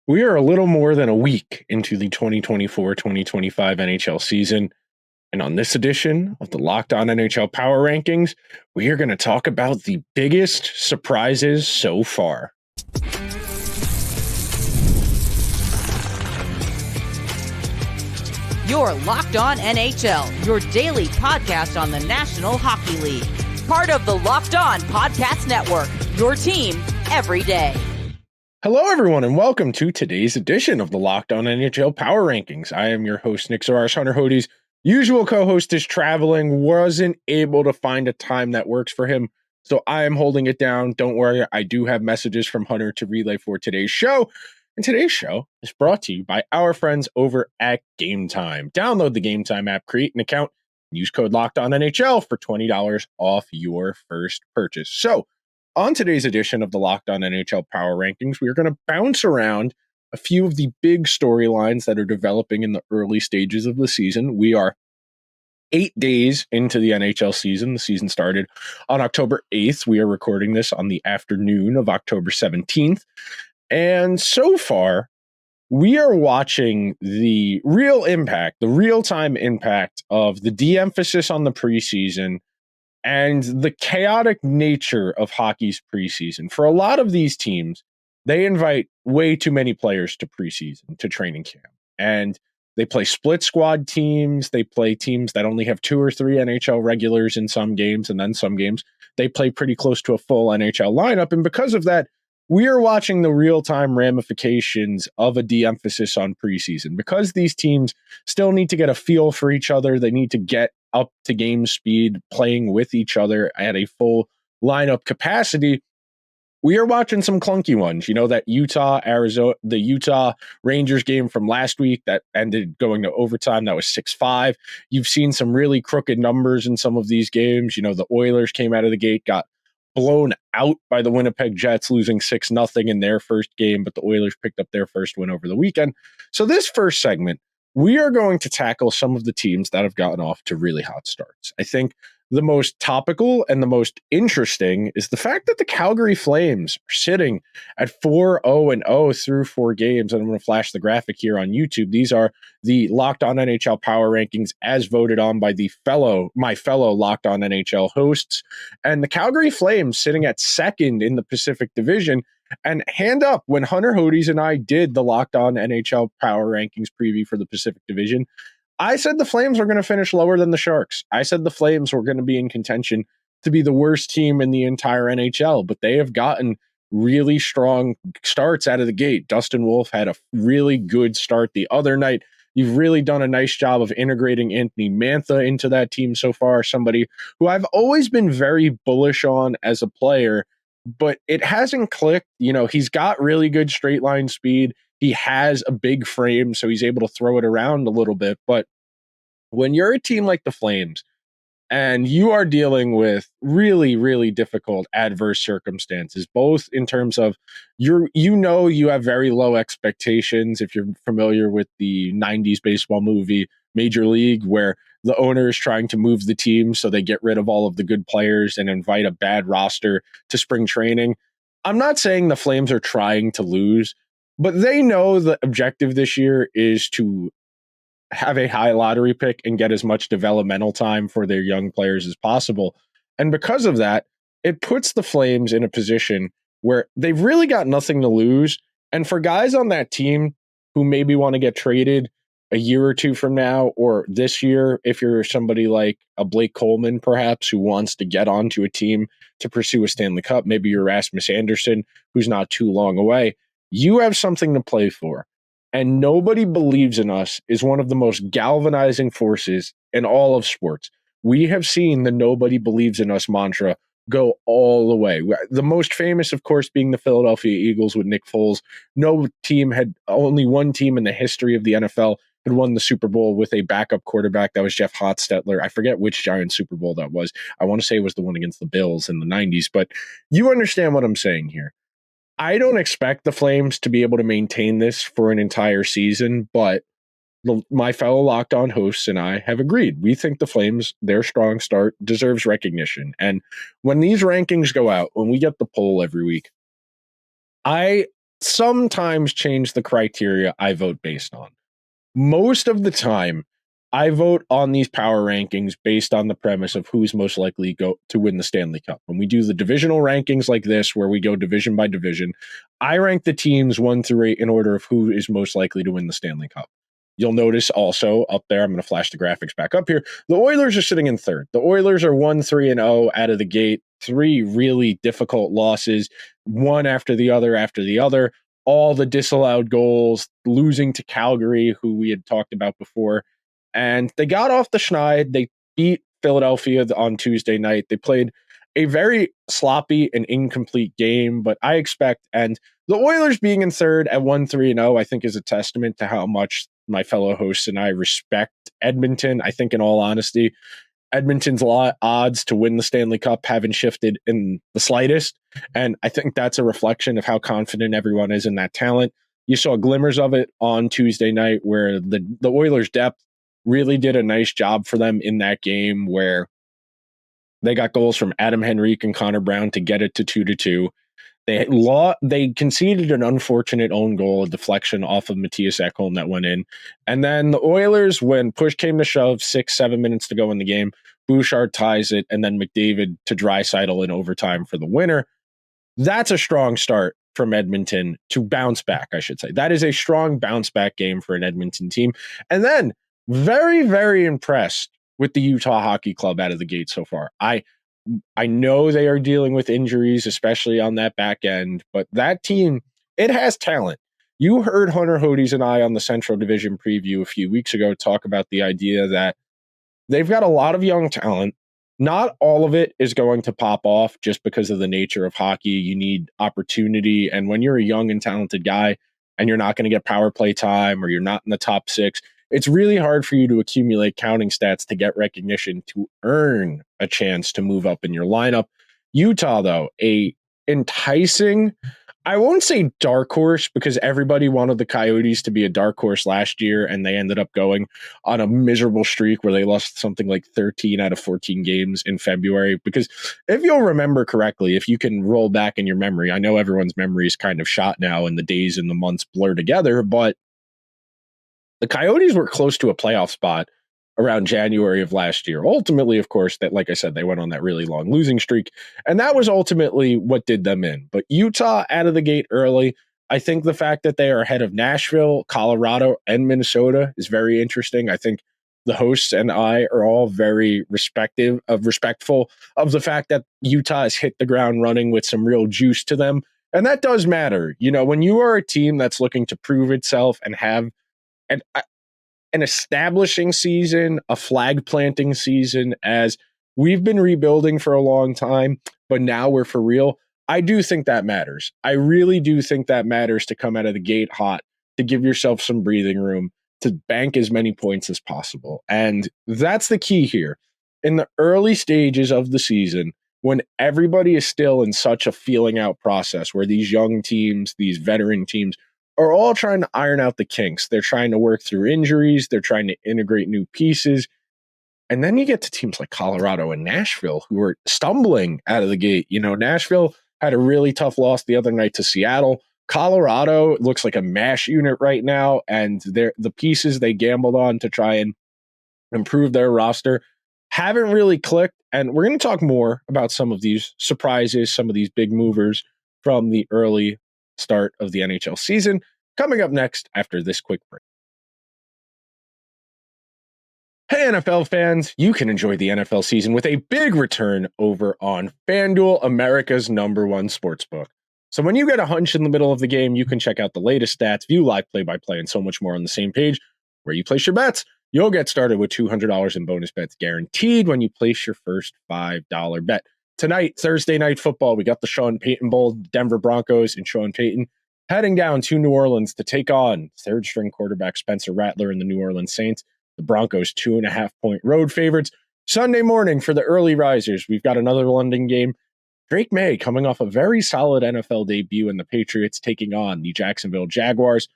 We are a little more than a week into the 2024-2025 NHL season, and on this edition of the Locked On NHL Power Rankings, we are going to talk about the biggest surprises so far. You're Locked On NHL, your daily podcast on the National Hockey League. Part of the Locked On Podcast Network, your team every day. Hello, everyone, and welcome to today's edition of the Locked On NHL Power Rankings. I am your host, Nick Zararis. Hunter Hode's usual co-host is traveling, wasn't able to find a time that works for him, so I am holding it down. Don't worry, I do have messages from Hunter to relay for today's show, and today's show is brought to you by our friends over at Gametime. Download the Gametime app, create an account, and use code LOCKEDONNHL for $20 off your first purchase. So, on today's edition of the Locked On NHL Power Rankings, we are going to bounce around a few of the big storylines that are developing in the early stages of the season. We are 8 days into the NHL season. The season started on October 8th. We are recording this on the afternoon of October 17th. And so far, we are watching the real impact, the real-time impact of the de-emphasis on the preseason and the chaotic nature of hockey's preseason. For a lot of these teams, they invite way too many players to preseason, to training camp. And they play split squad teams. They play teams that only have 2 or 3 NHL regulars in some games. And then some games, they play pretty close to a full NHL lineup. And because of that, we are watching the real-time ramifications of a de-emphasis on preseason. Because these teams still need to get a feel for each other, they need to get up to game speed, playing with each other at a full lineup capacity. We are watching some clunky ones. You know, that the Utah Rangers game from last week that ended going to overtime. That was 6-5. You've seen some really crooked numbers in some of these games. You know, the Oilers came out of the gate, got blown out by the Winnipeg Jets, losing 6-0 in their first game, but the Oilers picked up their first win over the weekend. So this first segment, we are going to tackle some of the teams that have gotten off to really hot starts. I think the most topical and the most interesting is the fact that the Calgary Flames are sitting at 4-0-0 through 4 games. And I'm going to flash the graphic here on YouTube. These are the Locked On NHL Power Rankings as voted on by my fellow Locked On NHL hosts. And the Calgary Flames sitting at second in the Pacific Division. And hand up, when Hunter Hodes and I did the Locked On NHL Power Rankings preview for the Pacific Division, I said the Flames were going to finish lower than the Sharks. I said the Flames were going to be in contention to be the worst team in the entire NHL, but they have gotten really strong starts out of the gate. Dustin Wolf had a really good start the other night. You've really done a nice job of integrating Anthony Mantha into that team so far, somebody who I've always been very bullish on as a player, but it hasn't clicked. You know, he's got really good straight line speed. He has a big frame, so he's able to throw it around a little bit. But when you're a team like the Flames and you are dealing with really, really difficult adverse circumstances, both in terms of you have very low expectations. If you're familiar with the 90s baseball movie Major League, where the owner is trying to move the team so they get rid of all of the good players and invite a bad roster to spring training. I'm not saying the Flames are trying to lose, but they know the objective this year is to have a high lottery pick and get as much developmental time for their young players as possible. And because of that, it puts the Flames in a position where they've really got nothing to lose. And for guys on that team who maybe want to get traded a year or two from now or this year, if you're somebody like a Blake Coleman, perhaps, who wants to get onto a team to pursue a Stanley Cup, maybe you're Rasmus Anderson, who's not too long away, you have something to play for. And nobody believes in us is one of the most galvanizing forces in all of sports. We have seen the nobody believes in us mantra go all the way. The most famous, of course, being the Philadelphia Eagles with Nick Foles. Only one team in the history of the NFL had won the Super Bowl with a backup quarterback. That was Jeff Hostetler. I forget which Giants Super Bowl that was. I want to say it was the one against the Bills in the 90s, but you understand what I'm saying here. I don't expect the Flames to be able to maintain this for an entire season, but my fellow Locked On hosts and I have agreed. We think the Flames, their strong start, deserves recognition. And when these rankings go out, when we get the poll every week, I sometimes change the criteria I vote based on. Most of the time, I vote on these power rankings based on the premise of who's most likely to win the Stanley Cup. When we do the divisional rankings like this, where we go division by division, I rank the teams 1 through 8 in order of who is most likely to win the Stanley Cup. You'll notice also up there, I'm going to flash the graphics back up here. The Oilers are sitting in third. The Oilers are 1-3-0 out of the gate. 3 really difficult losses, one after the other. All the disallowed goals, losing to Calgary, who we had talked about before. And they got off the schneid. They beat Philadelphia on Tuesday night. They played a very sloppy and incomplete game, but I expect, and the Oilers being in third at 1-3-0, I think is a testament to how much my fellow hosts and I respect Edmonton. I think in all honesty, Edmonton's odds to win the Stanley Cup haven't shifted in the slightest. And I think that's a reflection of how confident everyone is in that talent. You saw glimmers of it on Tuesday night where the Oilers' depth really did a nice job for them in that game, where they got goals from Adam Henrique and Connor Brown to get it to 2-2. They conceded an unfortunate own goal, a deflection off of Matthias Ekholm that went in. And then the Oilers, when push came to shove, 6-7 minutes to go in the game, Bouchard ties it, and then McDavid to Draisaitl in overtime for the winner. That's a strong start from Edmonton to bounce back, I should say. That is a strong bounce back game for an Edmonton team. And then very, very impressed with the Utah Hockey Club out of the gate so far. I know they are dealing with injuries, especially on that back end, but that team, it has talent. You heard Hunter Hodes and I on the Central Division preview a few weeks ago talk about the idea that they've got a lot of young talent. Not all of it is going to pop off just because of the nature of hockey. You need opportunity. And when you're a young and talented guy and you're not going to get power play time, or you're not in the top 6, it's really hard for you to accumulate counting stats to get recognition to earn a chance to move up in your lineup. Utah, though, a enticing, I won't say dark horse, because everybody wanted the Coyotes to be a dark horse last year, and they ended up going on a miserable streak where they lost something like 13 out of 14 games in February. Because if you'll remember correctly, if you can roll back in your memory, I know everyone's memory is kind of shot now and the days and the months blur together, but the Coyotes were close to a playoff spot around January of last year. Ultimately, of course, that, like I said, they went on that really long losing streak, and that was ultimately what did them in. But Utah out of the gate early, I think the fact that they are ahead of Nashville, Colorado, and Minnesota is very interesting. I think the hosts and I are all very respectful of the fact that Utah has hit the ground running with some real juice to them. And that does matter. You know, when you are a team that's looking to prove itself and have an establishing season, a flag planting season, as we've been rebuilding for a long time, but now we're for real. I do think that matters. I really do think that matters to come out of the gate hot, to give yourself some breathing room, to bank as many points as possible. And that's the key here. In the early stages of the season, when everybody is still in such a feeling out process, where these young teams, these veteran teams, are all trying to iron out the kinks. They're trying to work through injuries. They're trying to integrate new pieces. And then you get to teams like Colorado and Nashville, who are stumbling out of the gate. You know, Nashville had a really tough loss the other night to Seattle. Colorado looks like a mash unit right now, and the pieces they gambled on to try and improve their roster haven't really clicked. And we're going to talk more about some of these surprises, some of these big movers from the early start of the NHL season, coming up next after this quick break. Hey, NFL fans, you can enjoy the NFL season with a big return over on FanDuel, America's #1 sportsbook. So when you get a hunch in the middle of the game, you can check out the latest stats, view live play-by-play, and so much more on the same page where you place your bets. You'll get started with $200 in bonus bets guaranteed when you place your first $5 bet. Tonight, Thursday Night Football, we got the Sean Payton Bowl, Denver Broncos and Sean Payton heading down to New Orleans to take on third-string quarterback Spencer Rattler and the New Orleans Saints. The Broncos 2.5-point road favorites. Sunday morning for the early risers, we've got another London game. Drake May coming off a very solid NFL debut, and the Patriots taking on the Jacksonville Jaguars.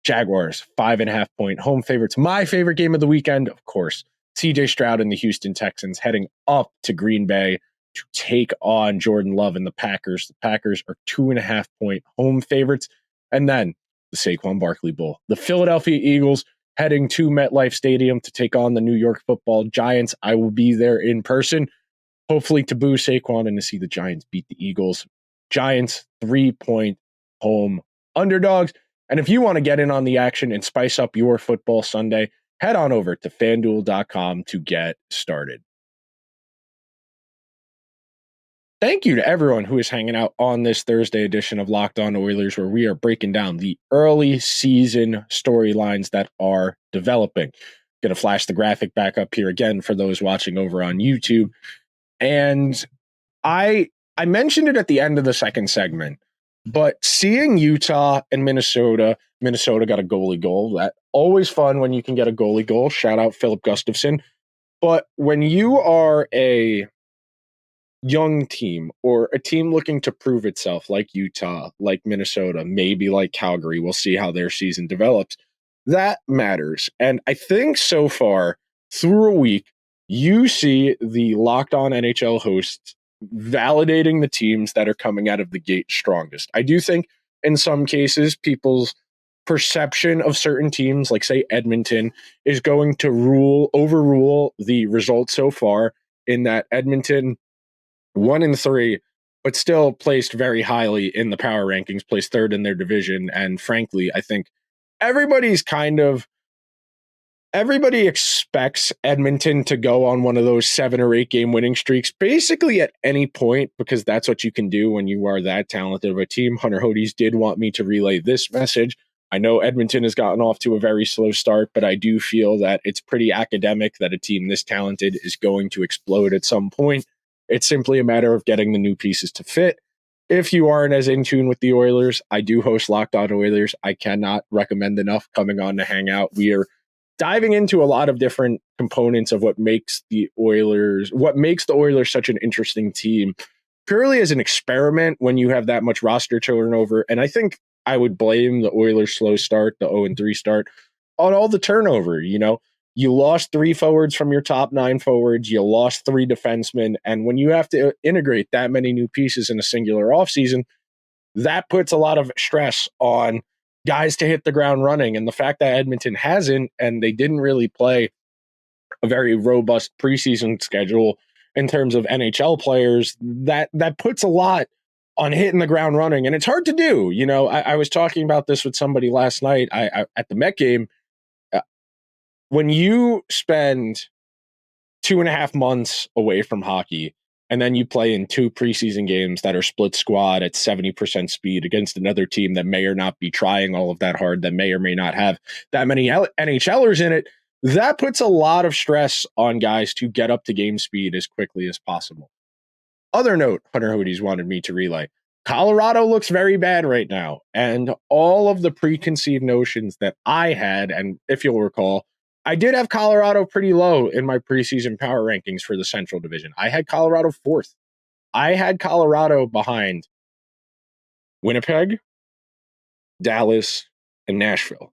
Jaguars, 5.5-point home favorites. My favorite game of the weekend, of course, CJ Stroud and the Houston Texans heading up to Green Bay to take on Jordan Love and the Packers. The Packers are 2.5-point home favorites. And then the Saquon Barkley Bowl. The Philadelphia Eagles heading to MetLife Stadium to take on the New York Football Giants. I will be there in person, hopefully to boo Saquon and to see the Giants beat the Eagles. Giants 3-point home underdogs. And if you want to get in on the action and spice up your football Sunday, head on over to FanDuel.com to get started. Thank you to everyone who is hanging out on this Thursday edition of Locked On Oilers, where we are breaking down the early season storylines that are developing. Going to flash the graphic back up here again for those watching over on YouTube. And I mentioned it at the end of the second segment, but seeing Utah and Minnesota got a goalie goal. That always fun when you can get a goalie goal. Shout out Philip Gustafson. But when you are a young team or a team looking to prove itself, like Utah, like Minnesota, maybe like Calgary, we'll see how their season develops. That matters. And I think so far through a week, you see the Locked On NHL hosts validating the teams that are coming out of the gate strongest. I do think in some cases, people's perception of certain teams, like say Edmonton, is going to overrule the results so far, in that Edmonton 1-3, but still placed very highly in the power rankings, placed third in their division. And frankly, I think everybody expects Edmonton to go on one of those 7 or 8 game winning streaks, basically at any point, because that's what you can do when you are that talented of a team. Hunter Hodes did want me to relay this message. I know Edmonton has gotten off to a very slow start, but I do feel that it's pretty academic that a team this talented is going to explode at some point. It's simply a matter of getting the new pieces to fit. If you aren't as in tune with the Oilers, I do host Locked On Oilers. I cannot recommend enough coming on to hang out. We are diving into a lot of different components of what makes the Oilers such an interesting team, purely as an experiment when you have that much roster turnover. And I think I would blame the Oilers' slow start, the 0-3 start, on all the turnover. You lost 3 forwards from your top 9 forwards. You lost 3 defensemen. And when you have to integrate that many new pieces in a singular offseason, that puts a lot of stress on guys to hit the ground running. And the fact that Edmonton hasn't, and they didn't really play a very robust preseason schedule in terms of NHL players, that puts a lot on hitting the ground running. And it's hard to do. I was talking about this with somebody last night at the Met game. When you spend 2.5 months away from hockey, and then you play in 2 preseason games that are split squad at 70% speed against another team that may or not be trying all of that hard, that may or may not have that many NHLers in it, that puts a lot of stress on guys to get up to game speed as quickly as possible. Other note, Hunter Hodes wanted me to relay. Colorado looks very bad right now. And all of the preconceived notions that I had, and if you'll recall, I did have Colorado pretty low in my preseason power rankings for the Central Division. I had Colorado 4th. I had Colorado behind Winnipeg, Dallas, and Nashville.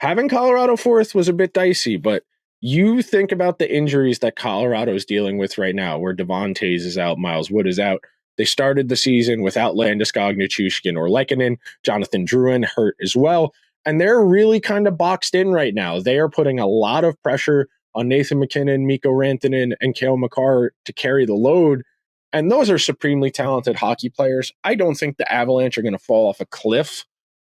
Having Colorado 4th was a bit dicey, but you think about the injuries that Colorado is dealing with right now, where Devon Toews is out, Miles Wood is out. They started the season without Landeskog, Nichushkin, or Lehkonen. Jonathan Drouin hurt as well. And they're really kind of boxed in right now. They are putting a lot of pressure on Nathan MacKinnon, Mikko Rantanen, and Cale Makar to carry the load. And those are supremely talented hockey players. I don't think the Avalanche are going to fall off a cliff,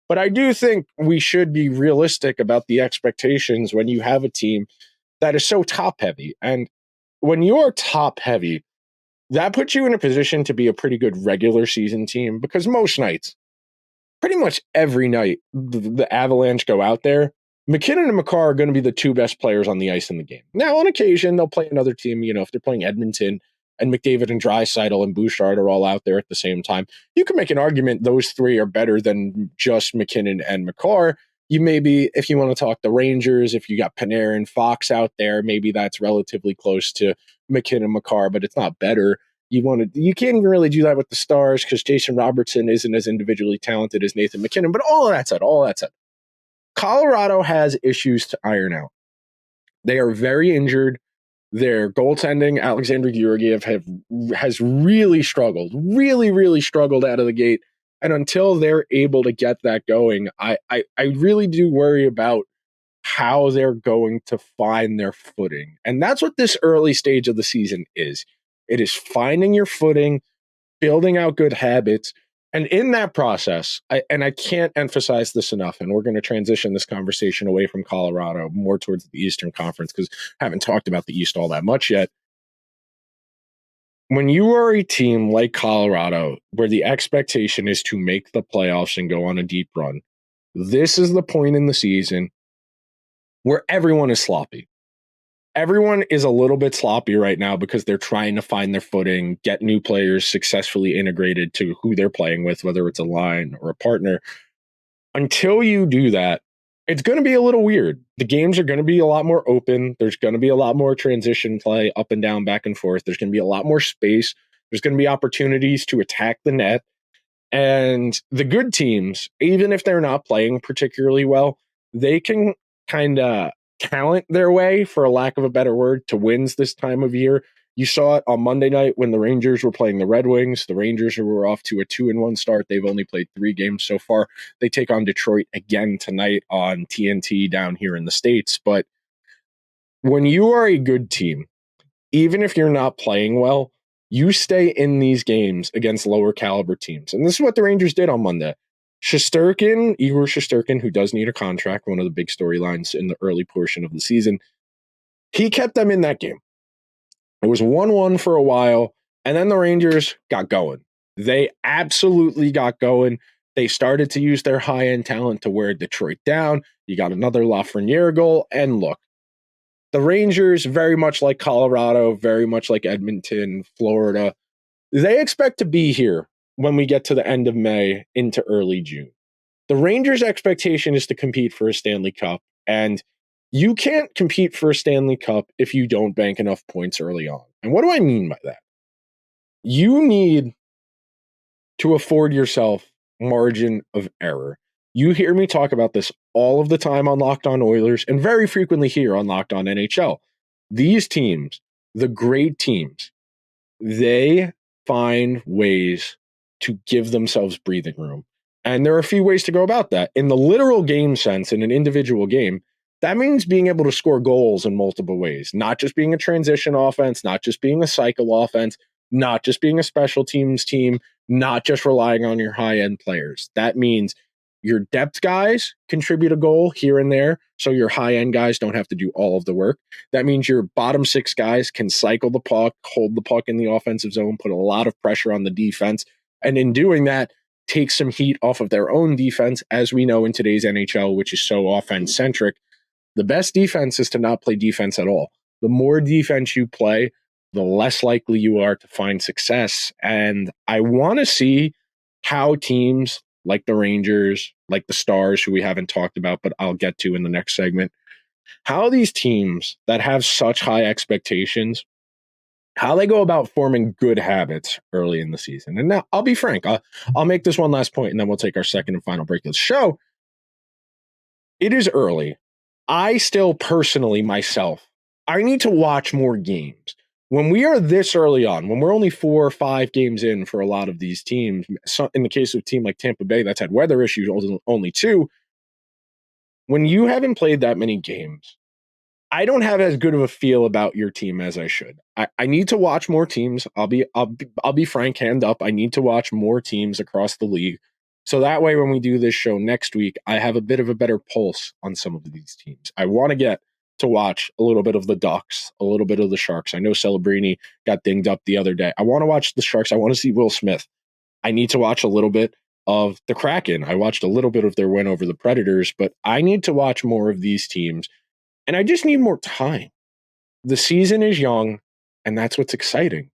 but I do think we should be realistic about the expectations when you have a team that is so top heavy. And when you're top heavy, that puts you in a position to be a pretty good regular season team, because most nights, pretty much every night, the Avalanche go out there, MacKinnon and Makar are going to be the 2 best players on the ice in the game. Now, on occasion, they'll play another team. If they're playing Edmonton and McDavid and Draisaitl and Bouchard are all out there at the same time, you can make an argument those 3 are better than just MacKinnon and Makar. You maybe, if you want to talk the Rangers, if you got Panarin, Fox out there, maybe that's relatively close to MacKinnon, Makar, but it's not better. You can't even really do that with the Stars, because Jason Robertson isn't as individually talented as Nathan MacKinnon. But all that said, Colorado has issues to iron out. They are very injured. Their goaltending, Alexander Georgiev, has really struggled out of the gate. And until they're able to get that going, I really do worry about how they're going to find their footing. And that's what this early stage of the season is. It is finding your footing, building out good habits. And in that process, I can't emphasize this enough, and we're going to transition this conversation away from Colorado more towards the Eastern Conference because I haven't talked about the East all that much yet. When you are a team like Colorado, where the expectation is to make the playoffs and go on a deep run, this is the point in the season where everyone is sloppy. Everyone is a little bit sloppy right now because they're trying to find their footing, get new players successfully integrated to who they're playing with, whether it's a line or a partner. Until you do that, it's going to be a little weird. The games are going to be a lot more open. There's going to be a lot more transition play up and down, back and forth. There's going to be a lot more space. There's going to be opportunities to attack the net. And the good teams, even if they're not playing particularly well, they can kind of talent their way, for a lack of a better word, to wins this time of year. You saw it on Monday night when the Rangers were playing the Red Wings. The Rangers were off to a 2-1 start. They've only played 3 games so far. They take on Detroit again tonight on TNT down here in the States. But when you are a good team, even if you're not playing well, you stay in these games against lower caliber teams. And this is what the Rangers did on Monday. Igor Shesterkin, who does need a contract, one of the big storylines in the early portion of the season, he kept them in that game. It was 1-1 for a while, and then the Rangers got going. They absolutely got going. They started to use their high-end talent to wear Detroit down. You got another Lafreniere goal, and look, the Rangers, very much like Colorado, very much like Edmonton, Florida, they expect to be here when we get to the end of May into early June. The Rangers' expectation is to compete for a Stanley Cup, and you can't compete for a Stanley Cup if you don't bank enough points early on. And what do I mean by that? You need to afford yourself margin of error. You hear me talk about this all of the time on Locked On Oilers and very frequently here on Locked On NHL. These teams, the great teams, they find ways to give themselves breathing room. And there are a few ways to go about that. In the literal game sense, in an individual game, that means being able to score goals in multiple ways, not just being a transition offense, not just being a cycle offense, not just being a special teams team, not just relying on your high-end players. That means your depth guys contribute a goal here and there, so your high-end guys don't have to do all of the work. That means your bottom 6 guys can cycle the puck, hold the puck in the offensive zone, put a lot of pressure on the defense, and in doing that, take some heat off of their own defense, as we know in today's NHL, which is so offense-centric. The best defense is to not play defense at all. The more defense you play, the less likely you are to find success. And I want to see how teams like the Rangers, like the Stars, who we haven't talked about, but I'll get to in the next segment, how these teams that have such high expectations, how they go about forming good habits early in the season. And now I'll be frank, I'll make this one last point and then we'll take our second and final break of the show. It is early. I still personally, myself, I need to watch more games. When we are this early on, when we're only 4 or 5 games in for a lot of these teams, in the case of a team like Tampa Bay that's had weather issues, only 2, when you haven't played that many games, I don't have as good of a feel about your team as I should. I need to watch more teams. I'll be frank, hand up. I need to watch more teams across the league. So that way, when we do this show next week, I have a bit of a better pulse on some of these teams. I want to get to watch a little bit of the Ducks, a little bit of the Sharks. I know Celebrini got dinged up the other day. I want to watch the Sharks. I want to see Will Smith. I need to watch a little bit of the Kraken. I watched a little bit of their win over the Predators, but I need to watch more of these teams. And I just need more time. The season is young, and that's what's exciting.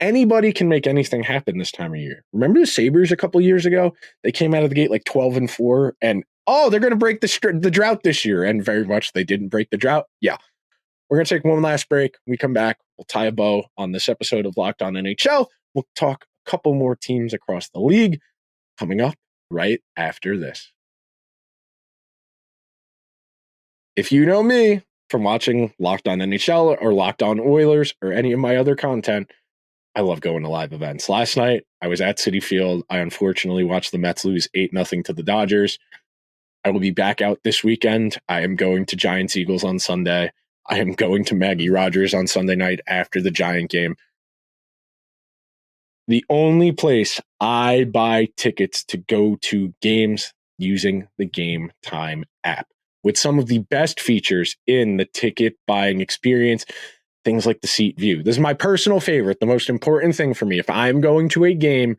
Anybody can make anything happen this time of year. Remember the Sabres a couple years ago? They came out of the gate like 12-4, and they're going to break the drought this year. And very much they didn't break the drought. Yeah. We're going to take one last break. When we come back, we'll tie a bow on this episode of Locked On NHL. We'll talk a couple more teams across the league coming up right after this. If you know me from watching Locked On NHL or Locked On Oilers or any of my other content, I love going to live events. Last night, I was at Citi Field. I unfortunately watched the Mets lose 8-0 to the Dodgers. I will be back out this weekend. I am going to Giants Eagles on Sunday. I am going to Maggie Rogers on Sunday night after the Giant game. The only place I buy tickets to go to games using the Gametime app with some of the best features in the ticket buying experience, things like the seat view. This is my personal favorite, the most important thing for me. If I'm going to a game,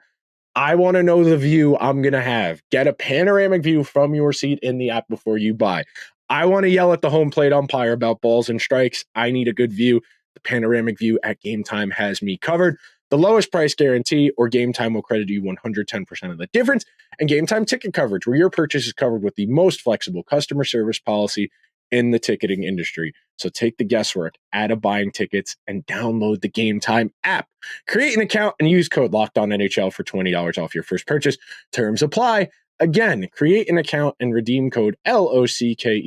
I want to know the view I'm going to have. Get a panoramic view from your seat in the app before you buy. I want to yell at the home plate umpire about balls and strikes. I need a good view. The panoramic view at Gametime has me covered. The lowest price guarantee or Gametime will credit you 110% of the difference. And Gametime ticket coverage, where your purchase is covered with the most flexible customer service policy in the ticketing industry. So take the guesswork out of buying tickets and download the Gametime app. Create an account and use code LOCKEDONNHL for $20 off your first purchase. Terms apply. Again, create an account and redeem code LOCKEDONNHL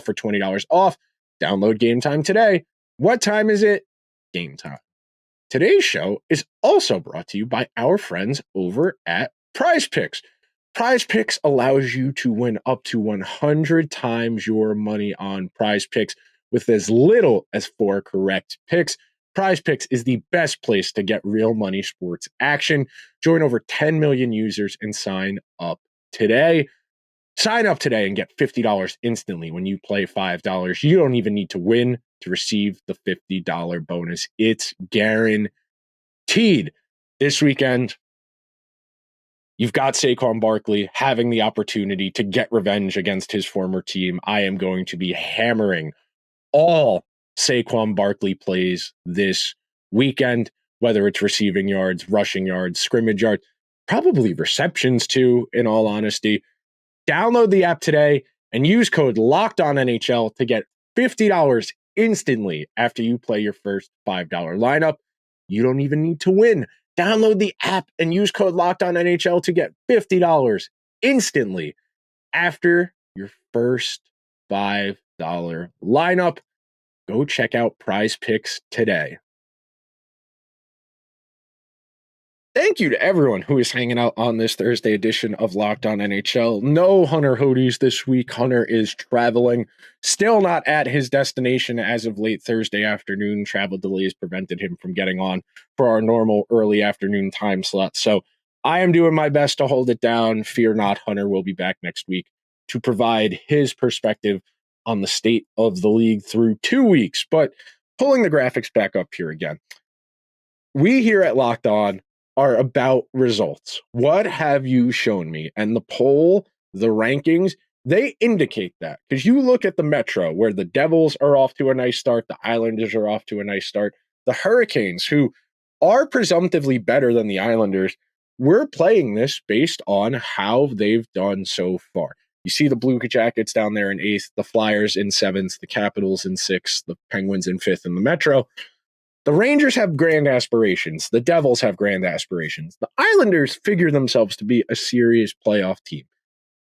for $20 off. Download Gametime today. What time is it? Gametime. Today's show is also brought to you by our friends over at PrizePicks. PrizePicks allows you to win up to 100 times your money on PrizePicks with as little as 4 correct picks. PrizePicks is the best place to get real money sports action. Join over 10 million users and sign up today. Sign up today and get $50 instantly when you play $5. You don't even need to win to receive the $50 bonus. It's guaranteed. This weekend, you've got Saquon Barkley having the opportunity to get revenge against his former team. I am going to be hammering all Saquon Barkley plays this weekend, whether it's receiving yards, rushing yards, scrimmage yards, probably receptions too, in all honesty. Download the app today and use code LOCKEDONNHL to get $50 instantly after you play your first $5 lineup. You don't even need to win. Download the app and use code LOCKEDONNHL to get $50 instantly after your first $5 lineup. Go check out PrizePicks today. Thank you to everyone who is hanging out on this Thursday edition of Locked On NHL. No Hunter Hodes this week. Hunter is traveling, still not at his destination as of late Thursday afternoon. Travel delays prevented him from getting on for our normal early afternoon time slot. So I am doing my best to hold it down. Fear not, Hunter will be back next week to provide his perspective on the state of the league through 2 weeks. But pulling the graphics back up here again, we here at Locked On are about results. What have you shown me? And the poll, the rankings, they indicate that. Because you look at the Metro, where the Devils are off to a nice start, the Islanders are off to a nice start, the Hurricanes, who are presumptively better than the Islanders, we're playing this based on how they've done so far. You see the Blue Jackets down there in 8th, the Flyers in 7th, the Capitals in 6th, the Penguins in 5th in the Metro. The Rangers have grand aspirations. The Devils have grand aspirations. The Islanders figure themselves to be a serious playoff team.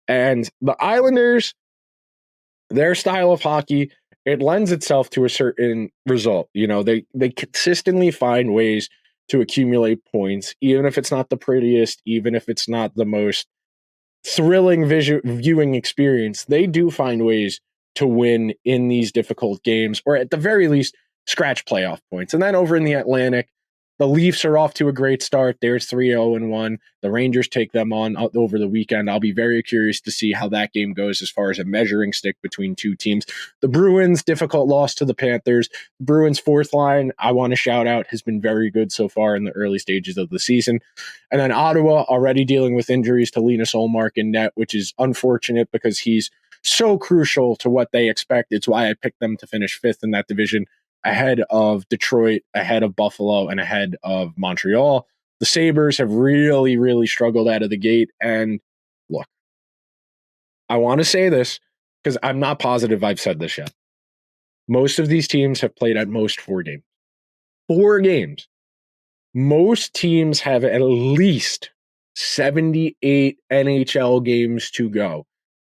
And the Islanders, their style of hockey, it lends itself to a certain result. You know, they consistently find ways to accumulate points, even if it's not the prettiest, even if it's not the most thrilling viewing experience. They do find ways to win in these difficult games, or at the very least, scratch playoff points. And then over in the Atlantic, the Leafs are off to a great start. There's 3-0-1. The Rangers take them on over the weekend. I'll be very curious to see how that game goes as far as a measuring stick between two teams. The Bruins, difficult loss to the Panthers. The Bruins' fourth line, I want to shout out, has been very good so far in the early stages of the season. And then Ottawa already dealing with injuries to Linus Ullmark in net, which is unfortunate because he's so crucial to what they expect. It's why I picked them to finish 5th in that division, ahead of Detroit, ahead of Buffalo, and ahead of Montreal. The Sabres have really, really struggled out of the gate. And look, I want to say this because I'm not positive I've said this yet. Most of these teams have played at most 4 games. 4 games. Most teams have at least 78 NHL games to go.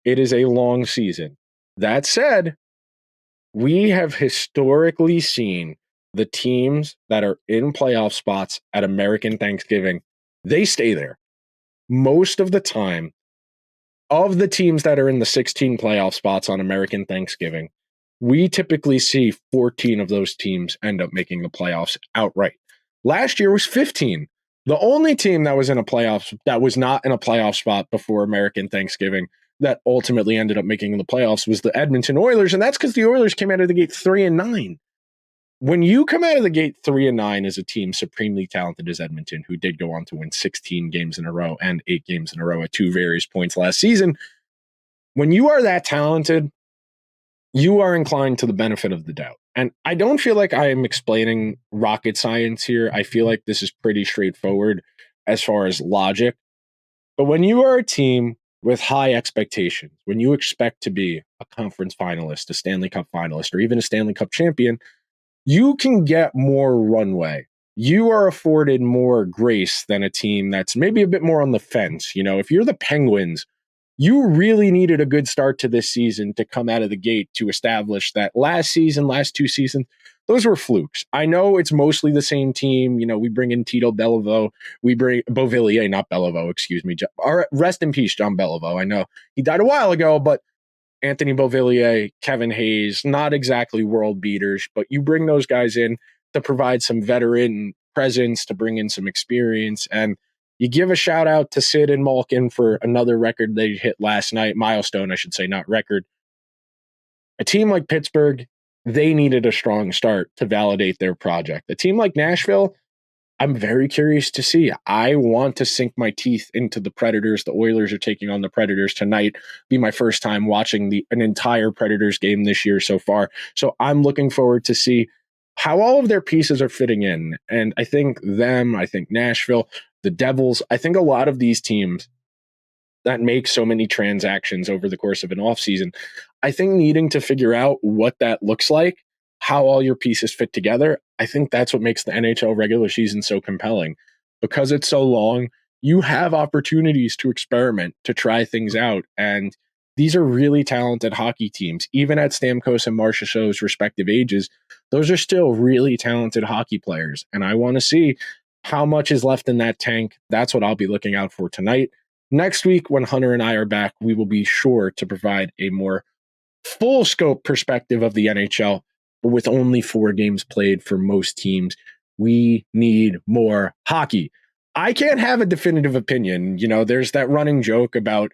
It is a long season. That said, we have historically seen the teams that are in playoff spots at American Thanksgiving, they stay there. Most of the time, of the teams that are in the 16 playoff spots on American Thanksgiving, we typically see 14 of those teams end up making the playoffs outright. Last year was 15. The only team that was in a playoff that was not in a playoff spot before American Thanksgiving that ultimately ended up making the playoffs was the Edmonton Oilers, and that's because the Oilers came out of the gate 3-9. When you come out of the gate 3-9 as a team supremely talented as Edmonton, who did go on to win 16 games in a row and 8 games in a row at 2 various points last season, when you are that talented, you are inclined to the benefit of the doubt. And I don't feel like I am explaining rocket science here. I feel like this is pretty straightforward as far as logic. But when you are a team with high expectations, when you expect to be a conference finalist, a Stanley Cup finalist, or even a Stanley Cup champion, you can get more runway. You are afforded more grace than a team that's maybe a bit more on the fence. You know, if you're the Penguins, you really needed a good start to this season to come out of the gate to establish that last 2 seasons, those were flukes. I know it's mostly the same team. You know, we bring in Tito Bellevaux, we bring Beauvillier, not Bellevaux, excuse me. Rest in peace, John Bellevaux. I know he died a while ago, but Anthony Beauvillier, Kevin Hayes, not exactly world beaters, but you bring those guys in to provide some veteran presence, to bring in some experience, and you give a shout out to Sid and Malkin for another record they hit last night, milestone, I should say, not record. A team like Pittsburgh, they needed a strong start to validate their project. A team like Nashville, I'm very curious to see. I want to sink my teeth into the Predators. The Oilers are taking on the Predators tonight. Be my first time watching an entire Predators game this year so far. So I'm looking forward to see how all of their pieces are fitting in. And I think Nashville, the Devils, I think a lot of these teams that make so many transactions over the course of an offseason, I think needing to figure out what that looks like, how all your pieces fit together, I think that's what makes the NHL regular season so compelling. Because it's so long, you have opportunities to experiment, to try things out. And these are really talented hockey teams. Even at Stamkos and Marchessault's respective ages, those are still really talented hockey players. And I want to see how much is left in that tank. That's what I'll be looking out for tonight. Next week, when Hunter and I are back, we will be sure to provide a more full scope perspective of the NHL. But with only 4 games played for most teams, we need more hockey. I can't have a definitive opinion. You know, there's that running joke about,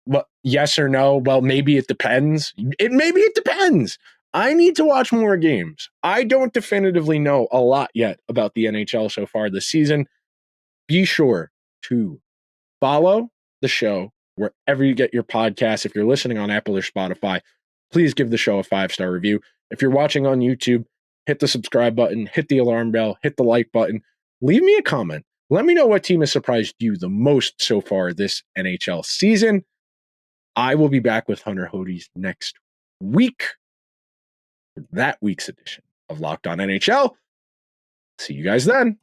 well, yes or no. Well, maybe it depends. Maybe it depends. I need to watch more games. I don't definitively know a lot yet about the NHL so far this season. Be sure to follow the show wherever you get your podcasts. If you're listening on Apple or Spotify, please give the show a 5-star review. If you're watching on YouTube, hit the subscribe button, hit the alarm bell, hit the like button. Leave me a comment. Let me know what team has surprised you the most so far this NHL season. I will be back with Hunter Hodes next week for that week's edition of Locked On NHL. See you guys then.